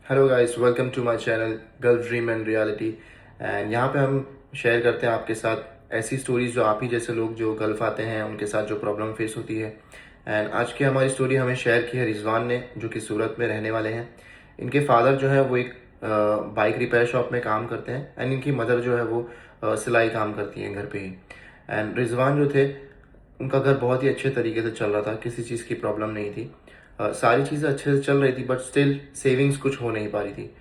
Hello guys, welcome to my channel gulf dream and reality. And यहाँ पे हम share करते हैं आपके साथ ऐसी स्टोरीज जो आप ही जैसे लोग जो गल्फ आते हैं उनके साथ जो प्रॉब्लम फेस होती है। एंड आज की हमारी स्टोरी हमें शेयर की है रिजवान ने, जो कि सूरत में रहने वाले हैं। इनके फादर जो है वो एक बाइक रिपेयर शॉप में काम करते हैं एंड इनकी मदर जो है वो सिलाई काम करती हैं घर पे ही। एंड रिजवान जो थे उनका घर बहुत ही अच्छे तरीके से चल रहा था, किसी चीज़ की प्रॉब्लम नहीं थी। सारी चीज़ें अच्छे से चल रही थी, बट स्टिल सेविंग्स कुछ हो नहीं पा रही थी।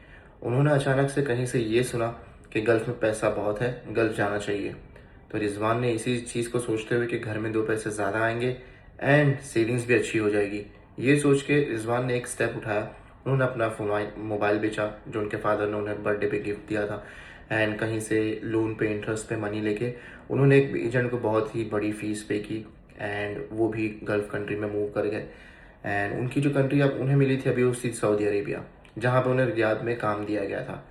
उन्होंने अचानक से कहीं से ये सुना कि गल्फ़ में पैसा बहुत है, गल्फ़ जाना चाहिए। तो रिजवान ने इसी चीज़ को सोचते हुए कि घर में 2 पैसे ज़्यादा आएंगे एंड सेविंग्स भी अच्छी हो जाएगी, ये सोच के रिजवान ने एक स्टेप उठाया। उन्होंने अपना मोबाइल बेचा जो उनके फादर ने उन्हें बर्थडे पे गिफ्ट दिया था। एंड कहीं से लोन पे इंटरेस्ट पे मनी लेके उन्होंने एक एजेंट को बहुत ही बड़ी फीस पे की एंड वो भी गल्फ़ कंट्री में मूव कर गए। एंड उनकी जो कंट्री अब उन्हें मिली थी अभी उसी सऊदी अरेबिया, जहाँ पे उन्हें रियाद में काम दिया गया था।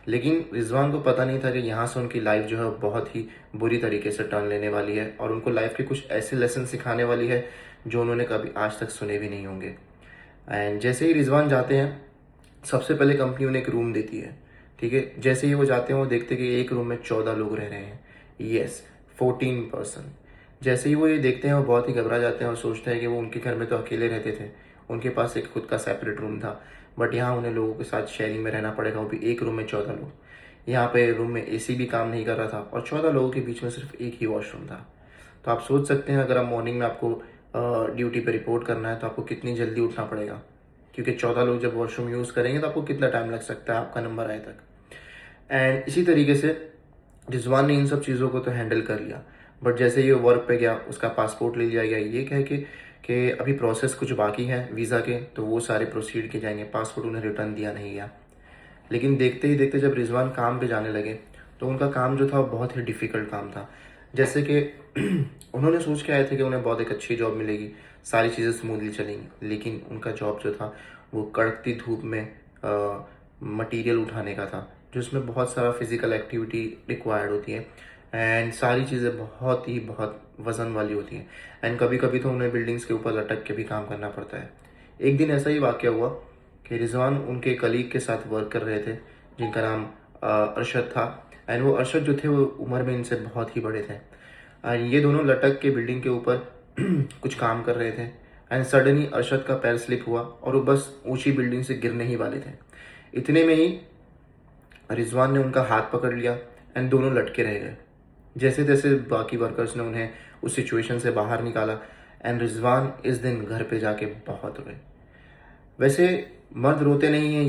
लेकिन रिजवान को पता नहीं था कि यहाँ से उनकी लाइफ जो है बहुत ही बुरी तरीके से टर्न लेने वाली है और उनको लाइफ के कुछ ऐसे लेसन सिखाने वाली है जो उन्होंने कभी आज तक सुने भी नहीं होंगे। एंड जैसे ही रिजवान जाते हैं, सबसे पहले कंपनी उन्हें एक रूम देती है। ठीक है, जैसे ही वो जाते हैं वो देखते हैं कि एक रूम में 14 लोग रह रहे हैं। Yes, 14 person. जैसे ही वो ये देखते हैं वो बहुत ही घबरा जाते हैं और सोचते हैं कि वो उनके घर में तो अकेले रहते थे, उनके पास एक खुद का सेपरेट रूम था। बट यहाँ उन्हें लोगों के साथ शेयरिंग में रहना पड़ेगा, वो भी एक रूम में 14 लोग। यहाँ पे रूम में एसी भी काम नहीं कर रहा था और 14 लोगों के बीच में सिर्फ एक ही वॉशरूम था। तो आप सोच सकते हैं, अगर आप मॉर्निंग में आपको ड्यूटी पे रिपोर्ट करना है तो आपको कितनी जल्दी उठना पड़ेगा, क्योंकि 14 लोग जब वॉशरूम यूज़ करेंगे तो आपको कितना टाइम लग सकता है आपका नंबर आए तक। एंड इसी तरीके से रिजवान ने इन सब चीज़ों को तो हैंडल कर लिया। बट जैसे ही वो वर्क पे गया, उसका पासपोर्ट ले लिया गया, ये कह के कि अभी प्रोसेस कुछ बाकी है वीज़ा के, तो वो सारे प्रोसीड किए जाएंगे। पासपोर्ट उन्हें रिटर्न दिया नहीं गया। लेकिन देखते ही देखते जब रिजवान काम पे जाने लगे तो उनका काम जो था वो बहुत ही डिफ़िकल्ट काम था। जैसे कि उन्होंने सोच के आए थे कि उन्हें बहुत एक अच्छी जॉब मिलेगी, सारी चीज़ें स्मूथली चलेंगी, लेकिन उनका जॉब जो था वो कड़कती धूप में मटेरियल उठाने का था, जिसमें बहुत सारा फिजिकल एक्टिविटी रिक्वायर्ड होती है एंड सारी चीज़ें बहुत वज़न वाली होती हैं। एंड कभी कभी तो उन्हें बिल्डिंग्स के ऊपर लटक के भी काम करना पड़ता है। एक दिन ऐसा ही वाक़या हुआ कि रिजवान उनके कलीग के साथ वर्क कर रहे थे, जिनका नाम अरशद था। एंड वो अरशद जो थे वो उम्र में इनसे बहुत ही बड़े थे। एंड ये दोनों लटक के बिल्डिंग के ऊपर कुछ काम कर रहे थे। एंड सडनली अरशद का पैर स्लिप हुआ और वो बस ऊंची बिल्डिंग से गिरने ही वाले थे। इतने में ही रिजवान ने उनका हाथ पकड़ लिया एंड दोनों लटके रह गए। जैसे तैसे बाकी वर्कर्स ने उन्हें उस सिचुएशन से बाहर निकाला एंड रिजवान इस दिन घर पे जाके बहुत रोए। वैसे मर्द रोते नहीं हैं।